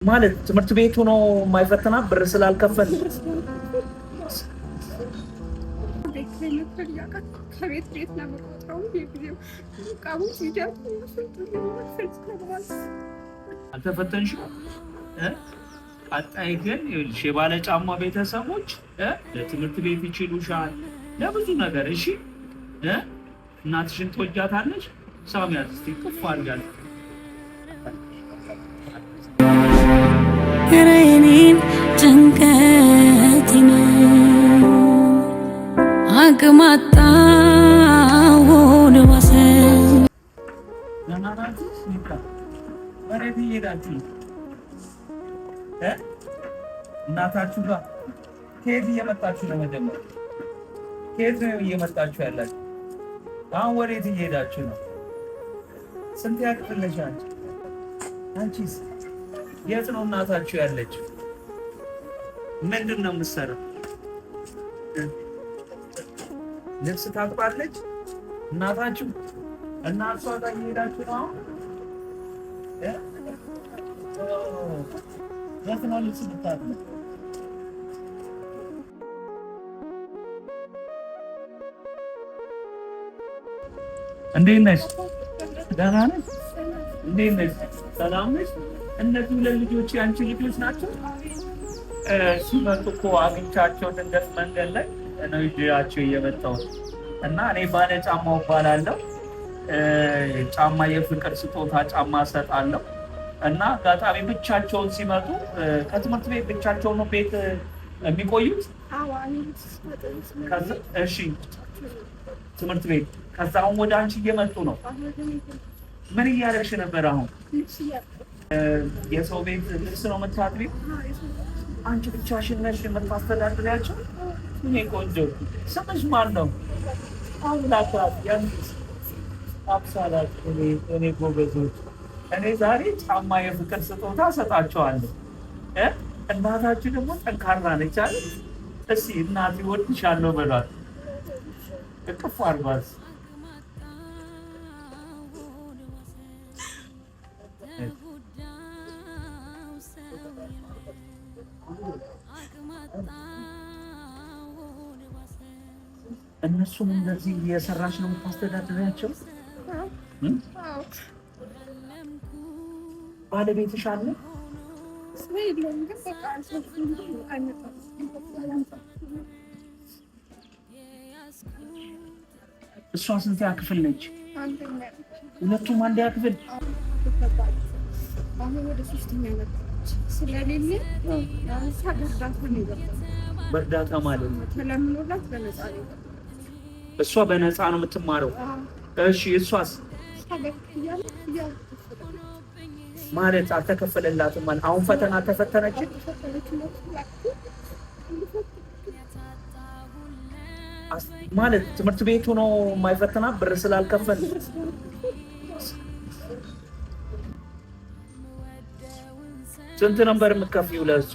ማለት ትምህርት ቤቱ ነው የማይፈትና ብር ስላልከፈል ከቤት ቤት ነው የምቆጥረው። የጊዜው ቃሙ ሲጀምር አልተፈተንሽም። ቀጣይ ግን የባለ ጫማ ቤተሰቦች ለትምህርት ቤት ይችሉሻል፣ ለብዙ ነገር። እሺ እናትሽን ትወጃታለሽ። ሳሚያት እስቲ ቅፍ አድርጋለሁ። የኔን ጭንቀቴን አቅማጣው ልዋሰ ወዴት እየሄዳችሁ ነው? እናታችሁ ጋር ከየት እየመጣችሁ ነው? መጀመሪያ ከየት ነው እየመጣችሁ ያላችሁ? አሁን ወዴት እየሄዳችሁ ነው? ስንት ያክፍለሽ አንቺ? አንቺስ የት ነው እናታችሁ ያለችው? ምንድን ነው የምትሰራው? ልብስ ታጥባለች እናታችሁ? እና እሷ ጋር እየሄዳችሁ ነው አሁን? የት ነው ልብስ የምታጥበው? እንዴት ነሽ? ደህና ነሽ? እንዴት ነሽ? ሰላም ነሽ? እነዚህ ሁለት ልጆች የአንቺ ልጆች ናቸው? ሲመጡ እኮ አግኝቻቸው ድንገት መንገድ ላይ ነው ይዤያቸው እየመጣሁት እና እኔ ባለ ጫማው እባላለሁ። ጫማ የፍቅር ስጦታ ጫማ እሰጣለሁ እና አጋጣሚ ብቻቸውን ሲመጡ ከትምህርት ቤት ብቻቸውን ነው ቤት የሚቆዩት? እሺ ትምህርት ቤት። ከዛ አሁን ወደ አንቺ እየመጡ ነው። ምን እያደረግሽ ነበር አሁን? የሰው ቤት ልብስ ነው የምታጥቢው? አንቺ ብቻሽን ነሽ የምታስተዳድሪያቸው? እኔ ቆንጆ ስምሽ ማን ነው? አምላካት ያንስ አብሳላት እኔ ጎበዞች። እኔ ዛሬ ጫማ የፍቅር ስጦታ እሰጣቸዋለሁ። እናታችሁ ደግሞ ጠንካራ ነች አይደል? እስኪ እናቴ እወድሻለሁ በሏት። እቅፍ አድርጓት። እነሱም እንደዚህ እየሰራች ነው የምታስተዳድሪያቸው? ባለቤትሽ አለ? እሷ ስንት ክፍል ነች? ሁለቱም አንድ ክፍል። በእርዳታ ማለት ነው። እሷ በነፃ ነው የምትማረው? እሺ እሷስ ማለት አልተከፈለላትም ማለት አሁን ፈተና ተፈተነች ማለት ትምህርት ቤቱ ነው የማይፈተና ብር ስላልከፈል? ስንት ነበር የምትከፍይው ለእሷ?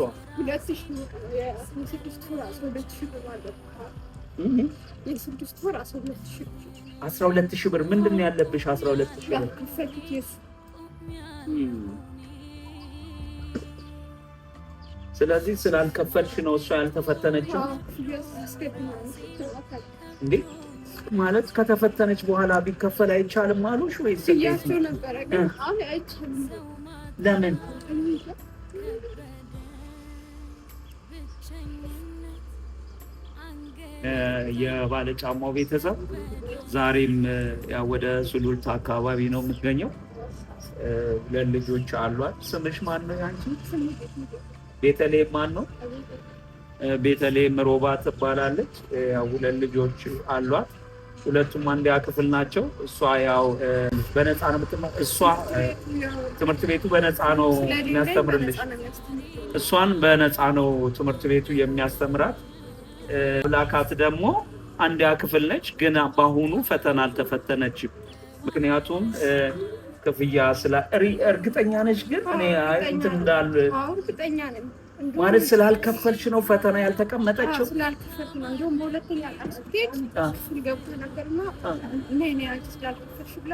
12,000 ብር። ምንድን ነው ያለብሽ? 12,000 ብር ስለዚህ ስላልከፈልሽ ነው እሷ ያልተፈተነችው እንዴ? ማለት ከተፈተነች በኋላ ቢከፈል አይቻልም አሉሽ ወይስ? ለምን? የባለ ጫማው ቤተሰብ ዛሬም ወደ ሱሉልታ አካባቢ ነው የምትገኘው። ሁለት ልጆች አሏት። ስምሽ ማን ነው ያንቺ? ቤተልሔም ማን ነው? ቤተልሔም ሮባ ትባላለች። ሁለት ልጆች አሏት። ሁለቱም አንድ ክፍል ናቸው። እሷ ያው በነፃ ነው የምትማረው። እሷ ትምህርት ቤቱ በነፃ ነው የሚያስተምርልሽ። እሷን በነፃ ነው ትምህርት ቤቱ የሚያስተምራት። ላካት ደግሞ አንድ ክፍል ነች፣ ግን በአሁኑ ፈተና አልተፈተነችም። ምክንያቱም ክፍያ እርግጠኛ ነች? ግን እኔ እንትን እንዳል እርግጠኛ ነኝ ማለት ስላልከፈልሽ ነው ፈተና ያልተቀመጠችው? ስላልከፈልሽ ነው። እንደውም በሁለተኛ ቀን ስትሄድ ገብቶ ነበርና እኔ አንቺ ስላልከፈልሽ ብላ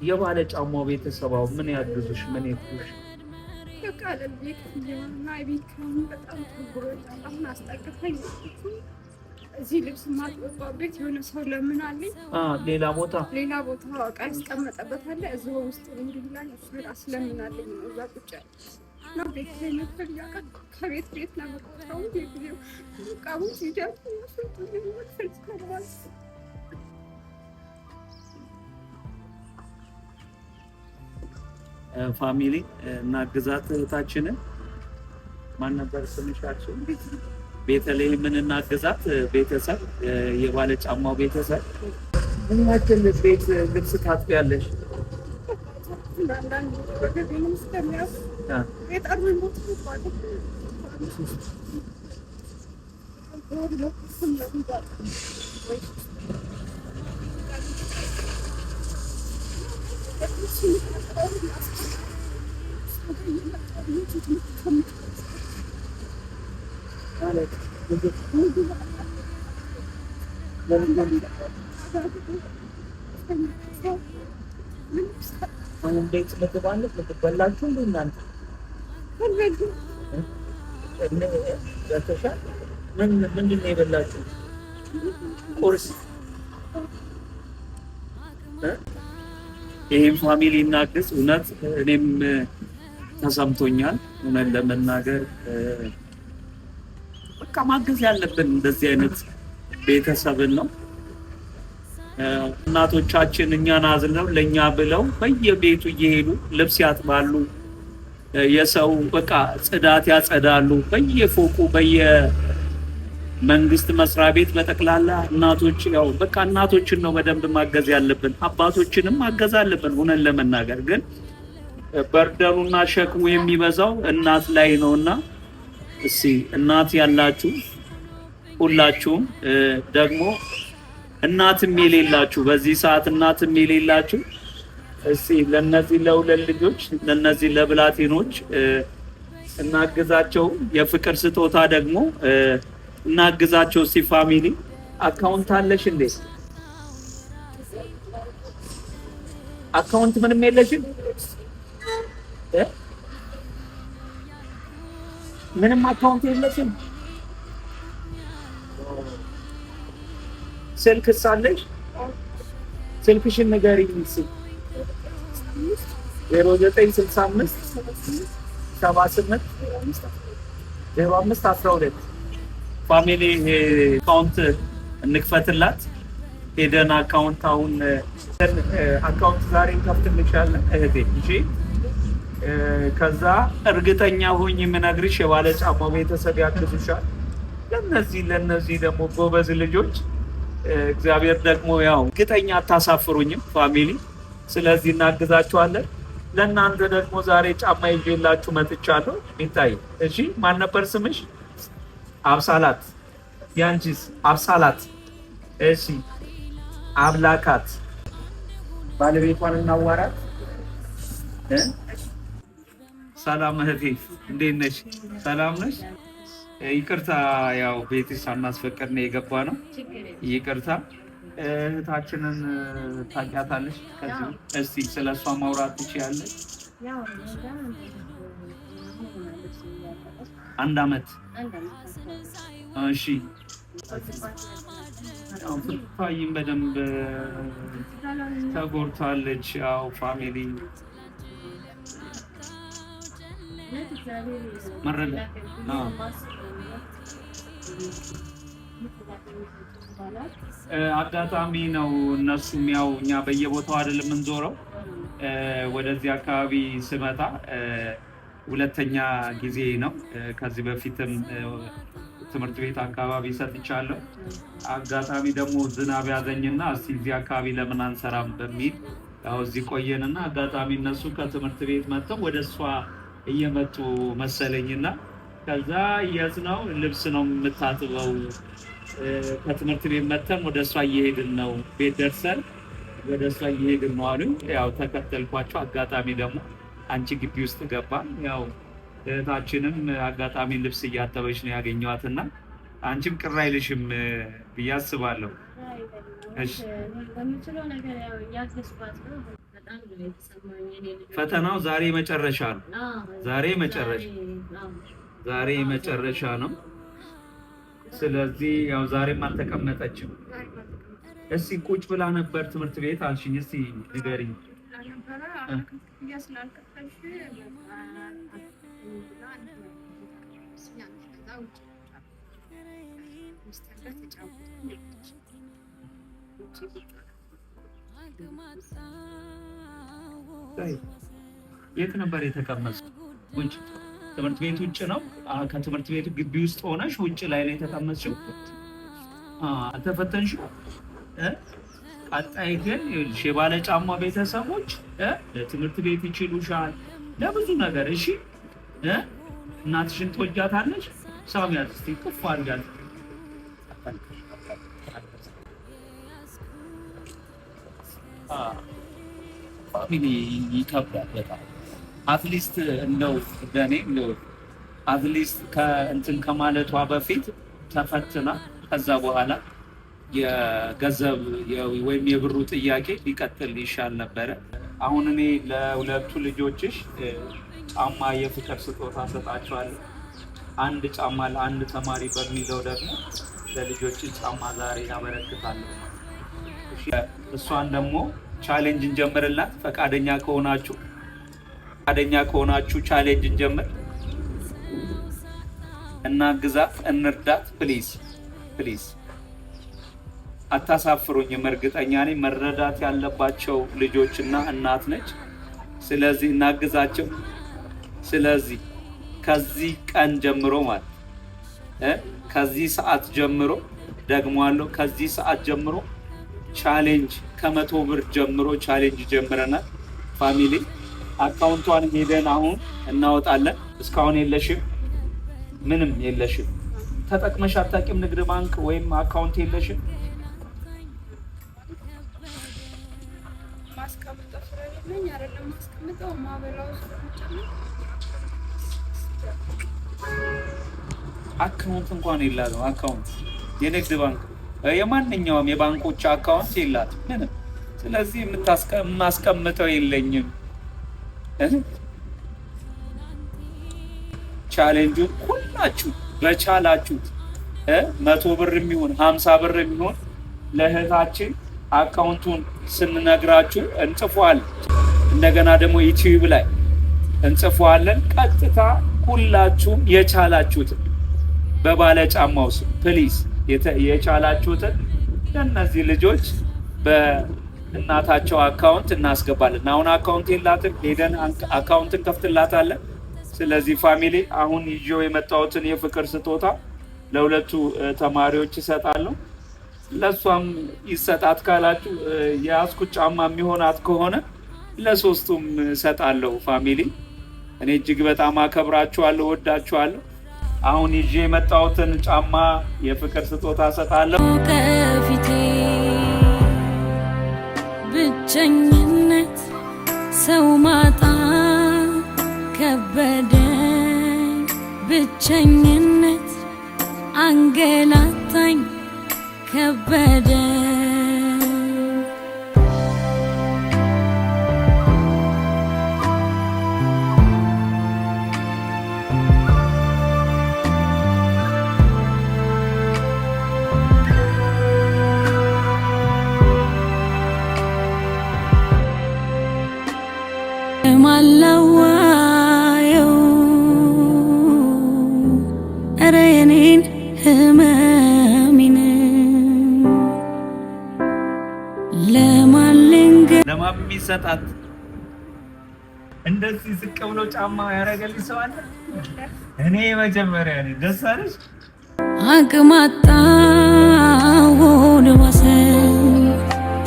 የባለ ጫማው ቤተሰባው ምን ያግዙሽ? ምን ይኩሽ? በቃ ለቤት እና ቤት በጣም ተጎድቷል። አሁን አስጠቅፈኝ እዚህ ልብስ ማጥበብ ቤት የሆነ ሰው ለምን አለኝ። ሌላ ቦታ እቃ ያስቀመጠበት አለ እዚሁ ውስጥ እንዲላኝ እሱ ራስ ለምን አለኝ ነው እዛ ቁጭ ነው ቤት ላይ ነበር ያቀ ከቤት ለመቆጣው ቤት ነው ቃቡ ሲጀምር ፋሚሊ እና ግዛት እህታችንን ማን ነበር ስምሻቸው? ቤተልሔምን እና ግዛት ቤተሰብ የባለ ጫማው ቤተሰብ ምን ያክል ቤት ልብስ ታጥቢያለሽ? እንዴት ምግብ አለ? ምግብ በላችሁ እንዴ እናንተ? ምንድን ነው የበላችሁ? ቁርስ? ይህም ፋሚሊ እናግዝ። እውነት እኔም ተሰምቶኛል። እውነት ለመናገር በቃ ማገዝ ያለብን እንደዚህ አይነት ቤተሰብን ነው። እናቶቻችን እኛን አዝነው ለእኛ ብለው በየቤቱ እየሄዱ ልብስ ያጥባሉ፣ የሰው በቃ ጽዳት ያጸዳሉ። በየፎቁ በየመንግስት መስሪያ ቤት በጠቅላላ እናቶች ያው በቃ እናቶችን ነው በደንብ ማገዝ ያለብን። አባቶችንም ማገዝ አለብን። ሆነን ለመናገር ግን በርደኑና ሸክሙ የሚበዛው እናት ላይ ነውና እስኪ እናት ያላችሁ ሁላችሁም ደግሞ እናትም የሌላችሁ በዚህ ሰዓት እናትም የሌላችሁ እስኪ ለነዚህ ለሁለት ልጆች ለነዚህ ለብላቴኖች እናግዛቸው። የፍቅር ስጦታ ደግሞ እናግዛቸው። እስኪ ፋሚሊ አካውንት አለሽ እንዴ? አካውንት ምንም የለሽም? ምንም አካውንት የለሽም? ስልክ ሳለሽ ስልክሽን ንገሪኝ። 0965 78 0512 ፋሚሊ አካውንት እንክፈትላት። ሄደን አካውንት አካውንት ዛሬ እንከፍትልሻለን እህቴ። እሺ ከዛ እርግጠኛ ሆኜ የምነግርሽ የባለ ጫማው ቤተሰብ ያግዙሻል። ለነዚህ ደግሞ ጎበዝ ልጆች እግዚአብሔር ደግሞ ያው እርግጠኛ አታሳፍሩኝም ፋሚሊ። ስለዚህ እናግዛችኋለን። ለእናንተ ደግሞ ዛሬ ጫማ ይዤላችሁ መጥቻለሁ። ሚታይ እሺ፣ ማን ነበር ስምሽ? አብሳላት። ያንቺስ? አብሳላት። እሺ፣ አብላካት። ባለቤቷን እናዋራት። ሰላም እህቴ፣ እንዴት ነሽ? ሰላም ነሽ? ይቅርታ ያው ቤትሽ ሳናስፈቅድ ነው የገባ ነው። ይቅርታ። እህታችንን ታውቂያታለሽ? ከዚህ እስቲ ስለሷ ማውራት ትችያለሽ? አንድ አመት። እሺ ያው ፍታይም በደንብ ተጎድታለች። ያው ፋሚሊ መረዳ አጋጣሚ ነው። እነሱም ያው እኛ በየቦታው አይደለም የምንዞረው። ወደዚህ አካባቢ ስመጣ ሁለተኛ ጊዜ ነው። ከዚህ በፊትም ትምህርት ቤት አካባቢ ሰጥቻለሁ። አጋጣሚ ደግሞ ዝናብ ያዘኝና እስቲ እዚህ አካባቢ ለምን አንሰራም በሚል ያው እዚህ ቆየንና አጋጣሚ እነሱ ከትምህርት ቤት መጥተው ወደ እሷ እየመጡ መሰለኝና ከዛ የት ነው ልብስ ነው የምታጥበው፣ ከትምህርት ቤት መጥተን ወደ እሷ እየሄድን ነው፣ ቤት ደርሰን ወደ እሷ እየሄድን ነው አሉኝ። ያው ተከተልኳቸው። አጋጣሚ ደግሞ አንቺ ግቢ ውስጥ ገባን። ያው እህታችንም አጋጣሚ ልብስ እያጠበች ነው ያገኘኋትና አንቺም ቅር አይልሽም ብዬ አስባለሁ። እሺ ፈተናው ዛሬ መጨረሻ ነው። ዛሬ መጨረሻ ነው። ስለዚህ ያው ዛሬም አልተቀመጠችም። እስቲ ቁጭ ብላ ነበር ትምህርት ቤት አልሽኝ። እስቲ ንገሪኝ። የት ነበር የተቀመጥሽው? ውጭ ትምህርት ቤት ውጭ ነው? ከትምህርት ቤቱ ግቢ ውስጥ ሆነሽ ውጭ ላይ ነው የተቀመጥሽው? አልተፈተንሽም? ቀጣይ ግን የባለ ጫማ ቤተሰቦች ለትምህርት ቤት ይችሉሻል፣ ለብዙ ነገር። እሺ እናትሽን ትወጃታለሽ? ሳሚያት እስቲ ቅፍ አድርጋት። ፋሚሊ ይከብዳል በጣም። አትሊስት እንደው ለኔ አትሊስት ከእንትን ከማለቷ በፊት ተፈትና ከዛ በኋላ የገንዘብ ወይም የብሩ ጥያቄ ሊቀጥል ይሻል ነበረ። አሁን እኔ ለሁለቱ ልጆችሽ ጫማ የፍቅር ስጦታ ሰጣቸዋለሁ። አንድ ጫማ ለአንድ ተማሪ በሚለው ደግሞ ለልጆች ጫማ ዛሬ ያበረክታለሁ። እሷን ደግሞ ቻሌንጅ እንጀምርላት። ፈቃደኛ ከሆናችሁ ቻሌንጅ እንጀምር፣ እናግዛት፣ እንርዳት። ፕሊዝ አታሳፍሩኝም። እርግጠኛ ነኝ መረዳት ያለባቸው ልጆችና እናት ነች። ስለዚህ እናግዛቸው። ስለዚህ ከዚህ ቀን ጀምሮ ከዚህ ሰዓት ጀምሮ ደግሞአለሁ፣ ከዚህ ሰዓት ጀምሮ ቻሌንጅ ከ100 ብር ጀምሮ ቻሌንጅ ጀምረናል። ፋሚሊ አካውንቷን ሄደን አሁን እናወጣለን። እስካሁን የለሽም፣ ምንም የለሽም፣ ተጠቅመሽ አታውቂም። ንግድ ባንክ ወይም አካውንት የለሽም። አካውንት እንኳን የላትም። አካውንት የንግድ ባንክ የማንኛውም የባንኮች አካውንት የላትም ምንም። ስለዚህ የማስቀምጠው የለኝም። ቻሌንጁን ሁላችሁ በቻላችሁት 100 ብር የሚሆን 50 ብር የሚሆን ለእህታችን አካውንቱን ስንነግራችሁ እንጽፏለን። እንደገና ደግሞ ዩቲዩብ ላይ እንጽፏለን። ቀጥታ ሁላችሁም የቻላችሁትን በባለ ጫማው ስም ፕሊዝ የቻላችሁትን ለእነዚህ ልጆች በእናታቸው አካውንት እናስገባለን። አሁን አካውንት የላትም፣ ሄደን አካውንት እንከፍትላታለን። ስለዚህ ፋሚሊ አሁን ይዤው የመጣሁትን የፍቅር ስጦታ ለሁለቱ ተማሪዎች ይሰጣለሁ። ለእሷም ይሰጣት ካላችሁ የያዝኩት ጫማ የሚሆናት ከሆነ ለሶስቱም እሰጣለሁ። ፋሚሊ እኔ እጅግ በጣም አከብራችኋለሁ፣ ወዳችኋለሁ። አሁን ይዤ የመጣሁትን ጫማ የፍቅር ስጦታ እሰጣለሁ። ከፊቴ ብቸኝነት ሰው ማጣት ከበደኝ፣ ብቸኝነት አንገላታኝ ከበደኝ። ማላዋየው ኧረ የኔን ህመሜን ለማን የሚሰጣት እንደዚህ ዝቅ ብሎ ጫማ ያደረገልኝ ሰው አለ? እኔ መጀመሪያ ነኝ። ደስ አለሽ? አቅማጣው ዋሰን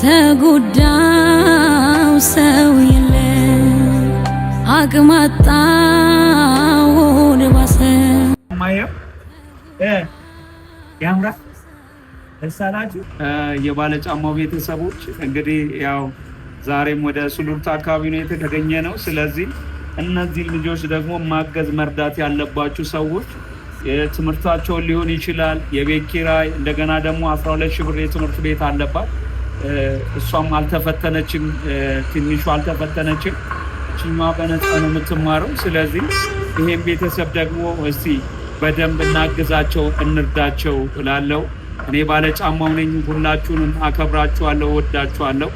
ተጎዳው ሰው የለ አቅማጣው ዋሰን ማየው ያምራል። ደስ አላችሁ? የባለ ጫማው ቤተሰቦች እንግዲህ ያው ዛሬም ወደ ሱሉልታ አካባቢ ነው የተገኘ ነው። ስለዚህ እነዚህ ልጆች ደግሞ ማገዝ መርዳት ያለባችሁ ሰዎች የትምህርታቸውን ሊሆን ይችላል፣ የቤት ኪራይ፣ እንደገና ደግሞ 12 ሺህ ብር የትምህርት ቤት አለባት። እሷም አልተፈተነችም፣ ትንሿ አልተፈተነችም። እችኛዋ በነፃ ነው የምትማረው። ስለዚህ ይሄን ቤተሰብ ደግሞ እስቲ በደንብ እናግዛቸው፣ እንርዳቸው እላለሁ። እኔ ባለጫማው ነኝ። ሁላችሁንም አከብራችኋለሁ፣ ወዳችኋለሁ።